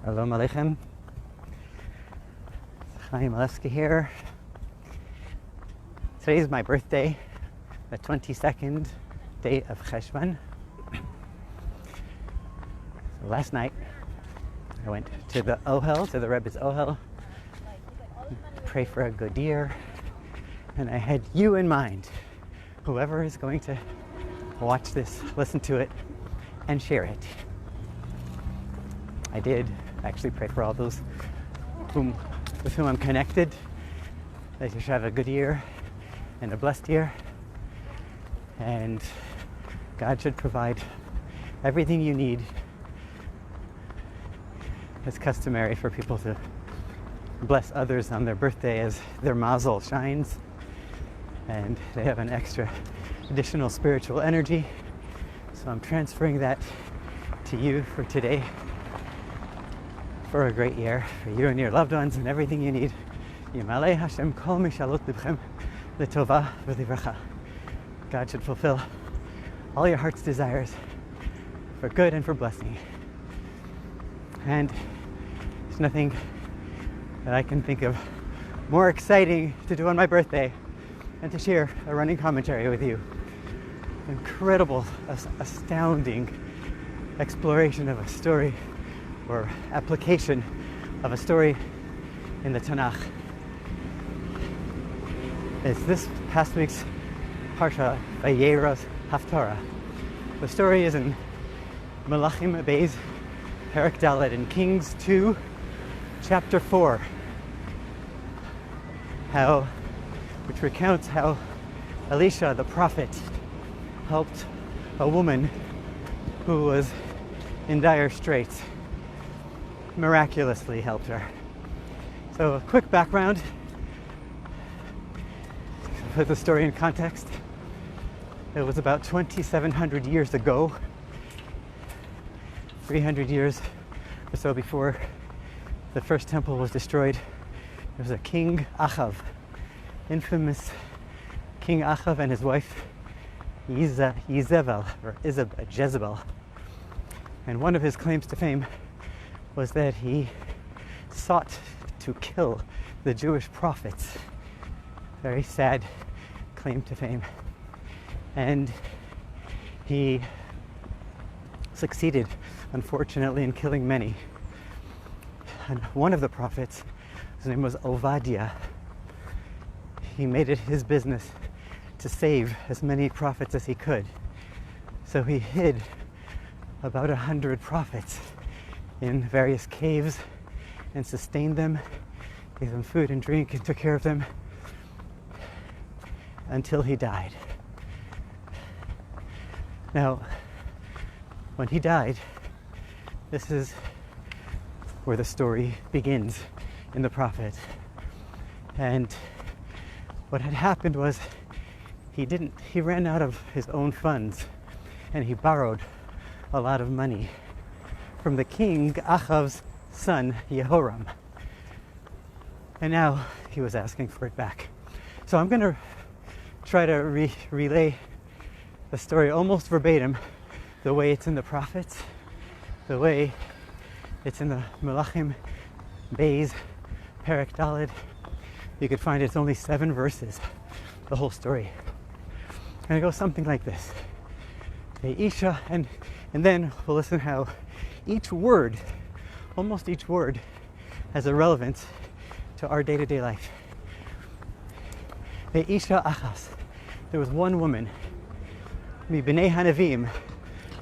Shalom Aleichem. Chaim Aleski here. Today is my birthday, the 22nd day of Cheshvan. So last night I went to the Ohel, to the Rebbe's Ohel, pray for a good year, and I had you in mind. Whoever is going to watch this, listen to it, and share it. I did actually pray for all those with whom I'm connected, that you should have a good year and a blessed year, and God should provide everything you need. It's customary for people to bless others on their birthday as their mazel shines, and they have an extra additional spiritual energy. So I'm transferring that to you for today, for a great year, for you and your loved ones and everything you need. Yimalei Hashem kol mishalot libchem l'tova v'livracha. God should fulfill all your heart's desires for good and for blessing. And there's nothing that I can think of more exciting to do on my birthday than to share a running commentary with you. Incredible, astounding exploration of a story or application of a story in the Tanakh. It's this past week's Parsha, Vayeira Haftarah. The story is in Melachim Beis, Perek Dalet, in Kings 2, chapter 4, which recounts how Elisha, the prophet, helped a woman who was in dire straits. Miraculously helped her. So a quick background to put the story in context. It was about 2,700 years ago, 300 years or so before the first temple was destroyed. There was a King Achav, infamous King Achav, and his wife Jezebel. And one of his claims to fame was that he sought to kill the Jewish prophets. Very sad claim to fame. And he succeeded, unfortunately, in killing many. And one of the prophets, his name was Obadiah, he made it his business to save as many prophets as he could. So he hid about 100 prophets in various caves and sustained them, gave them food and drink and took care of them until he died. Now, when he died, this is where the story begins in the prophet. And what had happened was he ran out of his own funds, and he borrowed a lot of money from the king Achav's son Yehoram, and now he was asking for it back. So I'm going to try to relay the story almost verbatim, the way it's in the prophets, the way it's in the Melachim Beis, Perek Dalet. You could find it's only 7 verses, the whole story. And it goes something like this. Elisha, and then we'll listen how each word, almost each word, has a relevance to our day-to-day life. Elisha achas. There was one woman, mi b'nei hanavim,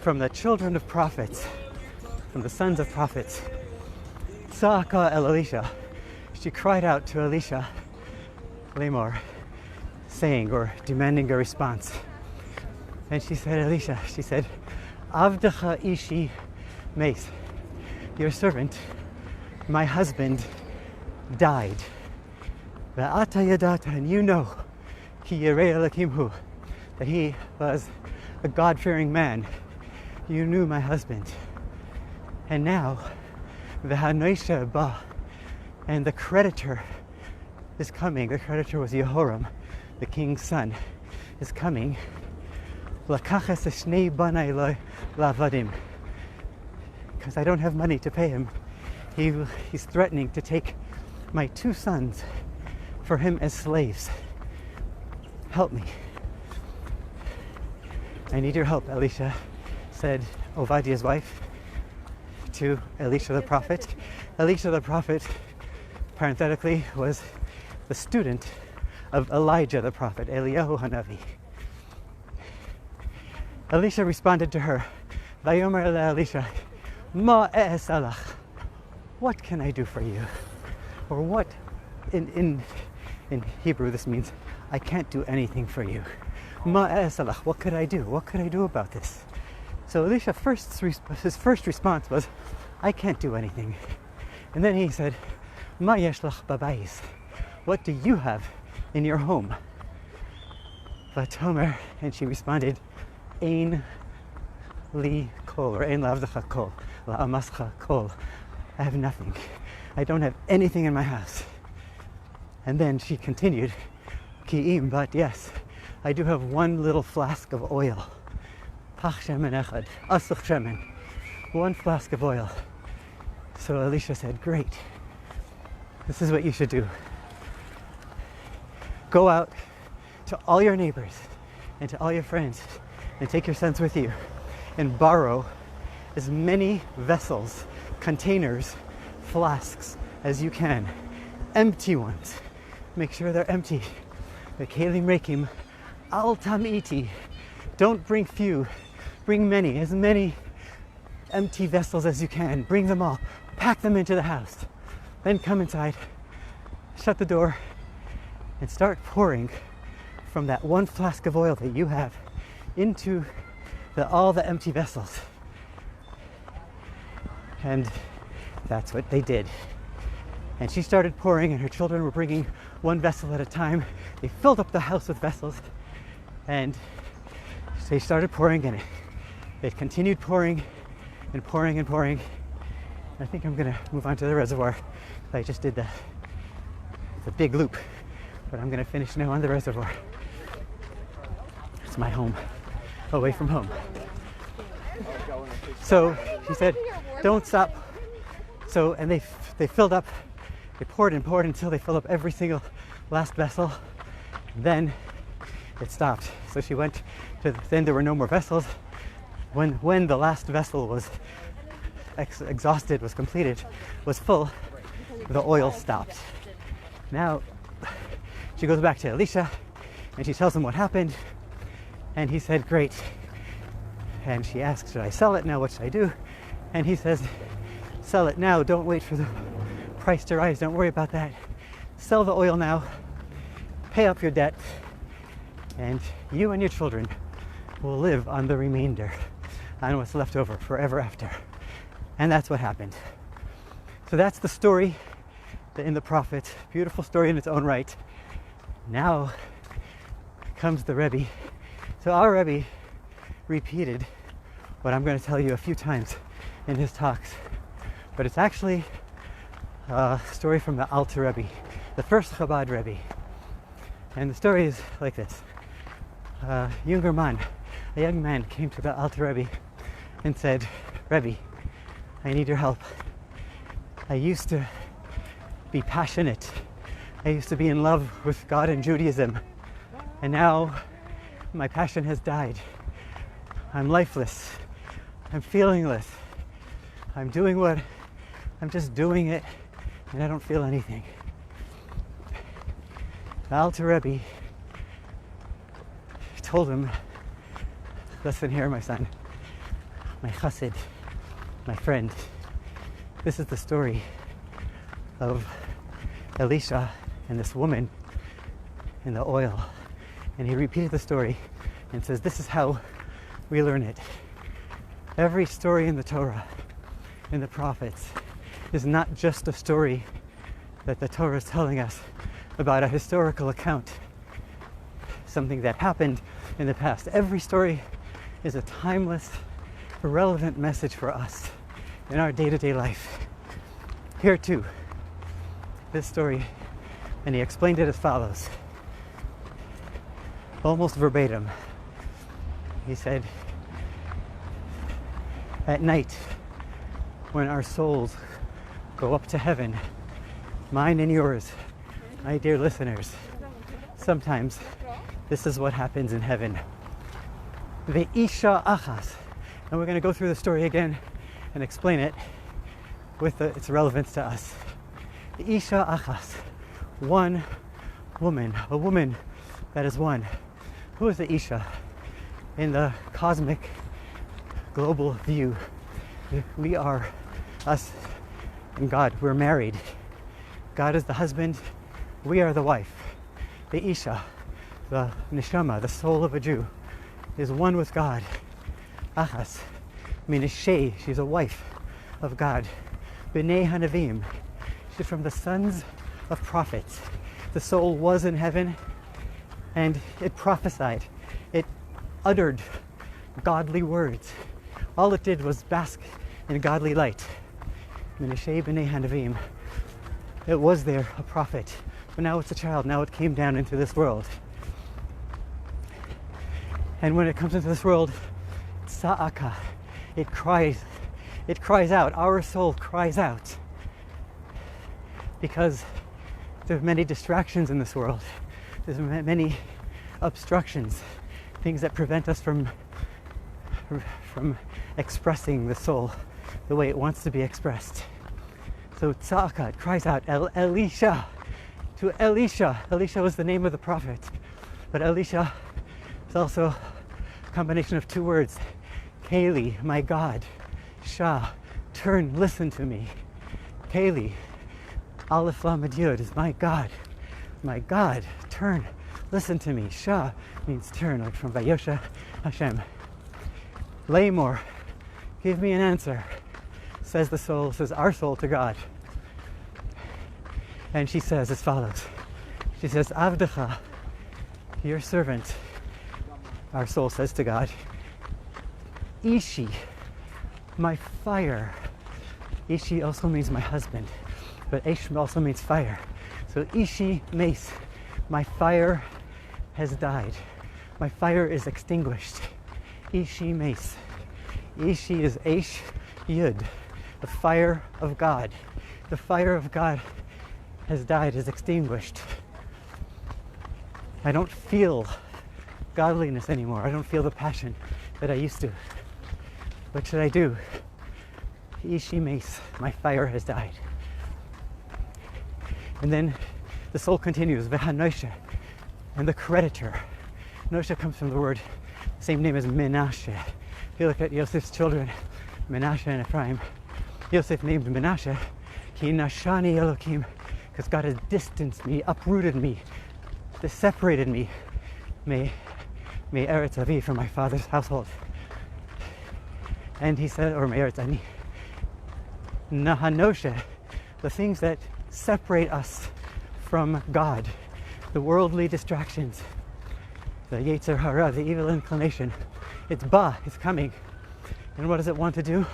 from the children of prophets, from the sons of prophets. Tza'aka el Elisha. She cried out to Elisha, lemor, saying or demanding a response. And she said, Elisha, she said, Avdecha ishi meis, your servant, my husband, died. Ve'ata yadata, and you know, ki yirei Elokim hu, that he was a God-fearing man. You knew my husband. And now, ve'hanoisha ba, and the creditor is coming. The creditor was Yehoram, the king's son, is coming. Lakaches shnei banai lavadim, because I don't have money to pay him. he's threatening to take my 2 sons for him as slaves. Help me. I need your help, Elisha, said Obadiah's wife to Elisha the prophet. Elisha the prophet, parenthetically, was the student of Elijah the prophet, Eliyahu Hanavi. Elisha responded to her, Vayomer ele Elisha, Ma e'es alach. What can I do for you? Or what, in Hebrew, this means, I can't do anything for you. Ma e'es alach. What could I do? What could I do about this? So Elisha, his first response was, I can't do anything. And then he said, Ma yesh lach babayis. What do you have in your home? Vatomer, and she responded, Ein li kol, or ein la'avdecha kol, la'amascha kol. I have nothing. I don't have anything in my house. And then she continued, Ki'im, but yes, I do have 1 little flask of oil. Pach shemen echad, asuch shemen. 1 flask of oil. So Elisha said, great. This is what you should do. Go out to all your neighbors and to all your friends and take your sons with you and borrow as many vessels, containers, flasks as you can. Empty ones. Make sure they're empty. The kelim rekim al tamiti. Don't bring few. Bring many. As many empty vessels as you can. Bring them all. Pack them into the house. Then come inside, shut the door, and start pouring from that 1 flask of oil that you have into all the empty vessels. And that's what they did. And she started pouring, and her children were bringing 1 vessel at a time. They filled up the house with vessels, and they started pouring in it. They continued pouring and pouring and pouring. I think I'm gonna move on to the reservoir. I just did the big loop, but I'm gonna finish now on the reservoir. It's my home, away from home. So he said, don't stop. So, and they filled up, they poured and poured until they filled up every single last vessel. Then it stopped. So she went to, then there were no more vessels. When the last vessel was exhausted, was completed, was full, the oil stopped. Now she goes back to Elisha and she tells him what happened, and he said, great. And she asks, should I sell it now? What should I do? And he says, sell it now. Don't wait for the price to rise. Don't worry about that. Sell the oil now, pay up your debt, and you and your children will live on the remainder, on what's left over forever after. And that's what happened. So that's the story in the prophet. Beautiful story in its own right. Now comes the Rebbe. So our Rebbe repeated what I'm going to tell you a few times in his talks. But it's actually a story from the Alter Rebbe, the first Chabad Rebbe. And the story is like this. A young man came to the Alter Rebbe and said, Rebbe, I need your help. I used to be passionate. I used to be in love with God and Judaism. And now my passion has died. I'm lifeless. I'm feelingless. I'm just doing it, and I don't feel anything. The Alter Rebbe told him, listen here, my son, my chassid, my friend. This is the story of Elisha and this woman in the oil. And he repeated the story and says, this is how we learn it. Every story in the Torah, in the prophets, is not just a story that the Torah is telling us about a historical account, something that happened in the past. Every story is a timeless, relevant message for us in our day-to-day life. Here too, this story, and he explained it as follows, almost verbatim. He said, at night, when our souls go up to heaven, mine and yours, my dear listeners. Sometimes this is what happens in heaven. Ve'isha achas. And we're going to go through the story again and explain it with its relevance to us. Ve'isha achas. One woman. A woman that is one. Who is the Isha? In the cosmic global view, we are us and God. We're married. God is the husband. We are the wife. The Isha, the neshama, the soul of a Jew, is one with God. Achas, meaning she's a wife of God. B'nei hanavim, she's from the sons of prophets. The soul was in heaven, and it prophesied. It uttered godly words. All it did was bask in godly light. Menashe b'nei hanavim. It was there a prophet, but now it's a child. Now it came down into this world. And when it comes into this world, Tza'aka, it cries out. Our soul cries out. Because there are many distractions in this world. There's many obstructions, things that prevent us from expressing the soul the way it wants to be expressed. So Tza'aka, it cries out, Elisha, to Elisha. Elisha was the name of the prophet, but Elisha is also a combination of two words. Keli, my God. Shah, turn, listen to me. Keli, Aleph Lamed Yud is my God. My God, turn, listen to me. Shah means turn, like from Vayosha Hashem. Lamor, give me an answer, says the soul, says our soul to God. And she says as follows. She says, Avdecha, your servant, our soul says to God, Ishi, my fire. Ishi also means my husband, but Ish also means fire. So Ishi Mace, my fire has died. My fire is extinguished. Ishi Mace. Ishi is Aish Yud, the fire of God. The fire of God has died, is extinguished. I don't feel godliness anymore. I don't feel the passion that I used to. What should I do? Ishi Mace, my fire has died. And then the soul continues, Vehanosha, and the creditor. Nosha comes from the word, same name as Menashe. If you look at Yosef's children, Menashe and Ephraim, Yosef named Menashe, Ki Nashani Elokim, because God has distanced me, uprooted me, separated me, may Eretz Avi, from my father's household. And he said, or may Eretz Ani, Nahanoshe, the things that separate us from God, the worldly distractions, the Yetzer Hara, the evil inclination. It's coming. And what does it want to do?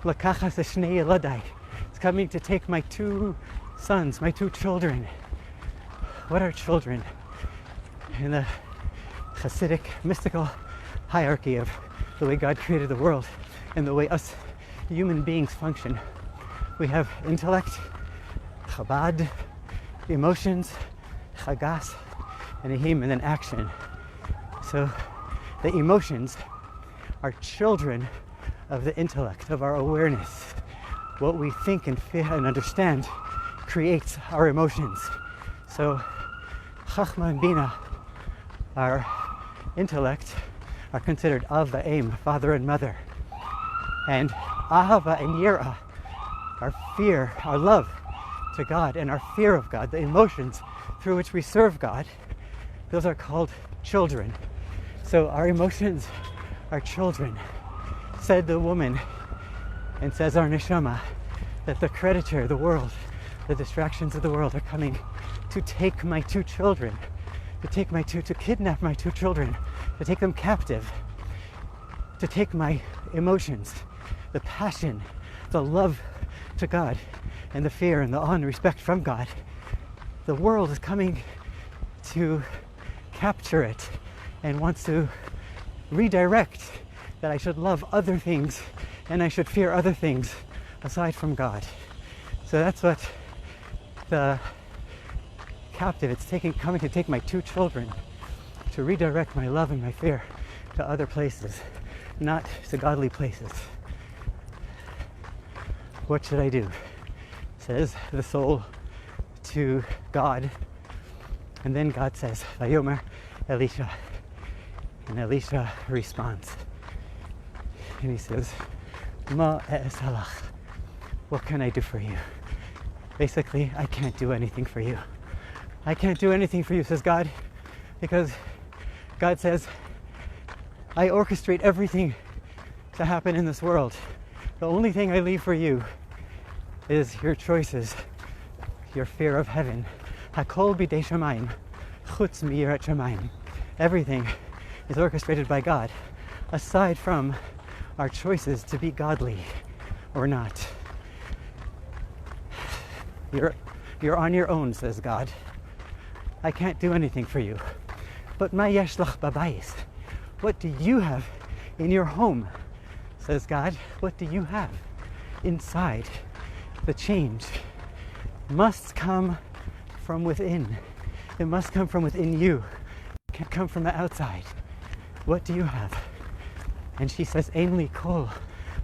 Lakachas eshnei yeladai. It's coming to take my two sons, my two children. What are children? In the Hasidic mystical hierarchy of the way God created the world and the way us human beings function, we have intellect, Chabad, emotions, Chagas, and Ahim, and then action. So the emotions are children of the intellect, of our awareness. What we think and feel and understand creates our emotions. So Chachma and Bina, our intellect, are considered Av V'Em, father and mother. And Ahava and Yira, our fear, our love to God and our fear of God, the emotions through which we serve God, those are called children. So our emotions are children. Said the woman, and says our neshama, that the creditor, the world, the distractions of the world are coming to take my two children, to kidnap my two children, to take them captive, to take my emotions, the passion, the love to God, and the fear and the awe and respect from God. The world is coming to capture it and wants to redirect that I should love other things and I should fear other things aside from God. So that's what the captive, it's coming to take my 2 children, to redirect my love and my fear to other places, not to godly places. What should I do? Says the soul to God. And then God says, Vayomer Elisha. And Elisha responds. And he says, Ma e'esalach. What can I do for you? Basically, I can't do anything for you. I can't do anything for you, says God, because God says, I orchestrate everything to happen in this world. The only thing I leave for you is your choices, your fear of heaven. Hakol bidei shamayim, chutz miyirat shamayim. Everything is orchestrated by God, aside from our choices to be godly or not. You're on your own, says God. I can't do anything for you. But ma yesh lach babayis. What do you have in your home? Says God. What do you have inside? The change must come from within. It must come from within you. It can't come from the outside. What do you have? And she says, Ein li kol.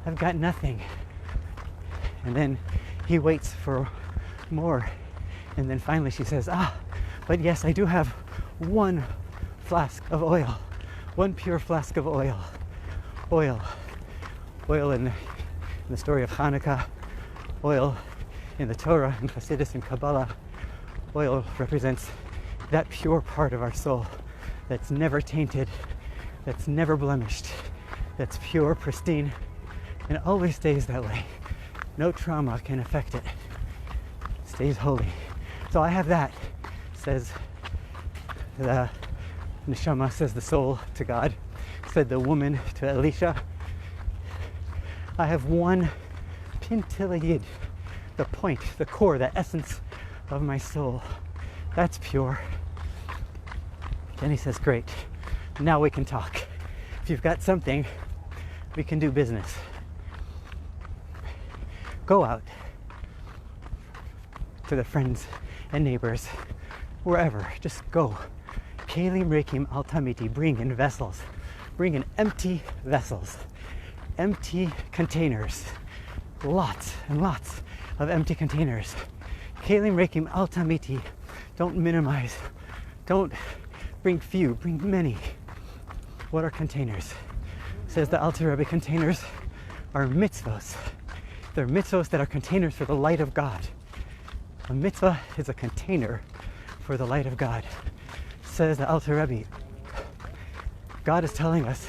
I've got nothing. And then he waits for more. And then finally she says, but yes, I do have 1 flask of oil. 1 pure flask of oil. Oil in the story of Hanukkah. Oil in the Torah, in Hasidus, and Kabbalah. Oil represents that pure part of our soul that's never tainted, that's never blemished, that's pure, pristine, and always stays that way. No trauma can affect it. It stays holy. So I have that, says the neshama, says the soul to God, said the woman to Elisha. I have 1 pintil yid, the point, the core, the essence of my soul. That's pure. Then he says, great, now we can talk. If you've got something, we can do business. Go out to the friends and neighbors, wherever, just go. Kelim rekim al tamiti, bring in vessels. Bring in empty vessels, empty containers. Lots and lots of empty containers. Kelim rekim al tamiti, don't minimize. Don't bring few, bring many. What are containers? Says the Alter Rebbe, containers are mitzvahs. They're mitzvahs that are containers for the light of God. A mitzvah is a container for the light of God. Says the Alter Rebbe, God is telling us,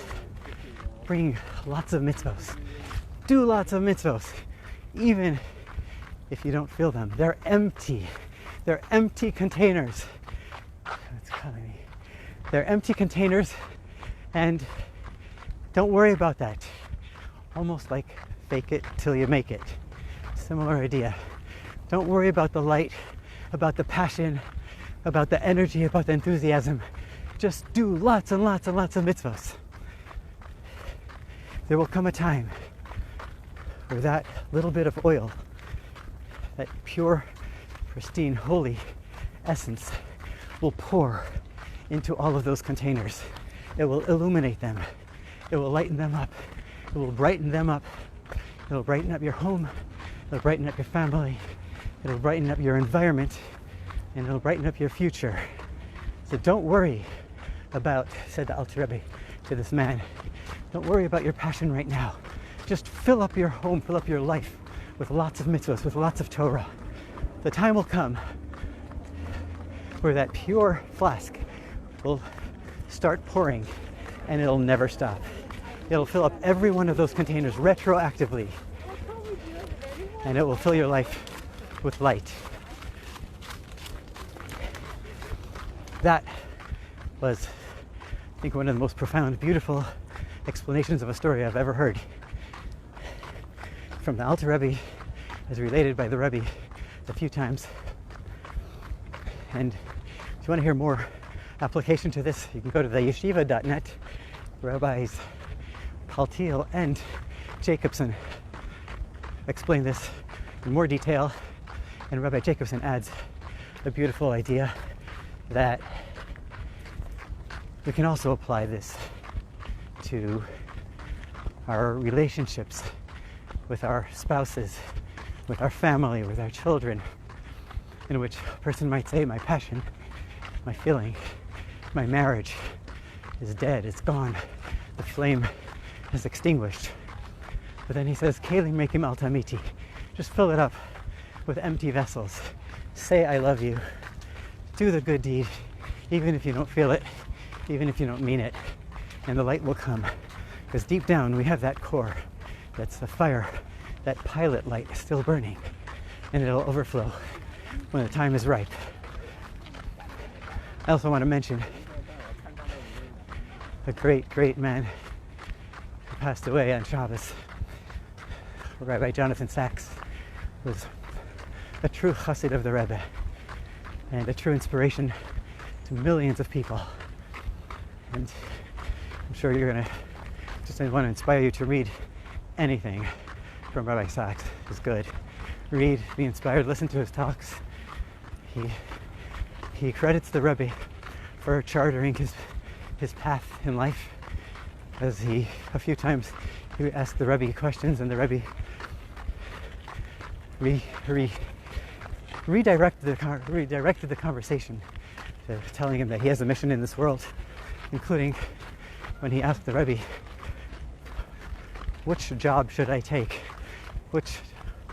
bring lots of mitzvahs. Do lots of mitzvahs, even if you don't feel them. They're empty. They're empty containers. It's calling me. They're empty containers, and don't worry about that. Almost like fake it till you make it. Similar idea. Don't worry about the light, about the passion, about the energy, about the enthusiasm. Just do lots and lots and lots of mitzvahs. There will come a time where that little bit of oil, that pure, pristine, holy essence will pour into all of those containers. It will illuminate them. It will lighten them up. It will brighten them up. It will brighten up your home. It will brighten up your family. It will brighten up your environment. And it will brighten up your future. So don't worry about, said the Alter Rebbe to this man, don't worry about your passion right now. Just fill up your home, fill up your life with lots of mitzvahs, with lots of Torah. The time will come where that pure flask will start pouring and it'll never stop. It'll fill up every one of those containers retroactively, and it will fill your life with light. That was, I think, one of the most profound, beautiful explanations of a story I've ever heard. From the Alter Rebbe, as related by the Rebbe a few times. And if you want to hear more application to this, you can go to the yeshiva.net. Rabbis Paltiel and Jacobson explain this in more detail. And Rabbi Jacobson adds a beautiful idea that we can also apply this to our relationships with our spouses, with our family, with our children, in which a person might say, my passion, my feeling, my marriage is dead, it's gone, the flame is extinguished. But then he says, Kelim mekim al tamiti, just fill it up with empty vessels. Say I love you, do the good deed, even if you don't feel it, even if you don't mean it, and the light will come. Because deep down we have that core, that's the fire, that pilot light is still burning, and it'll overflow when the time is ripe. I also want to mention a great, great man who passed away on Shabbos. Rabbi Jonathan Sachs was a true chassid of the Rebbe and a true inspiration to millions of people. And I'm sure you're going to just want to inspire you to read anything from Rabbi Sachs. It's good. Read, be inspired, listen to his talks. He credits the Rebbe for chartering his path in life, as a few times he asked the Rebbe questions and the Rebbe redirected the conversation to telling him that he has a mission in this world, including when he asked the Rebbe, which job should I take? Which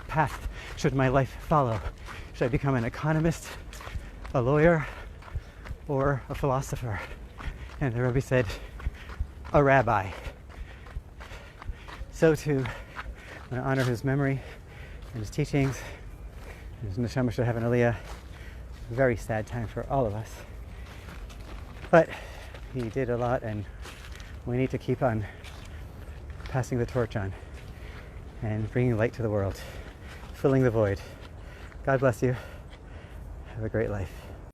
path should my life follow? Should I become an economist, a lawyer, or a philosopher? And the Rebbe said, a rabbi. So too, I want to honor his memory and his teachings. His neshama should have an aliyah. A very sad time for all of us. But he did a lot, and we need to keep on passing the torch on and bringing light to the world, filling the void. God bless you. Have a great life.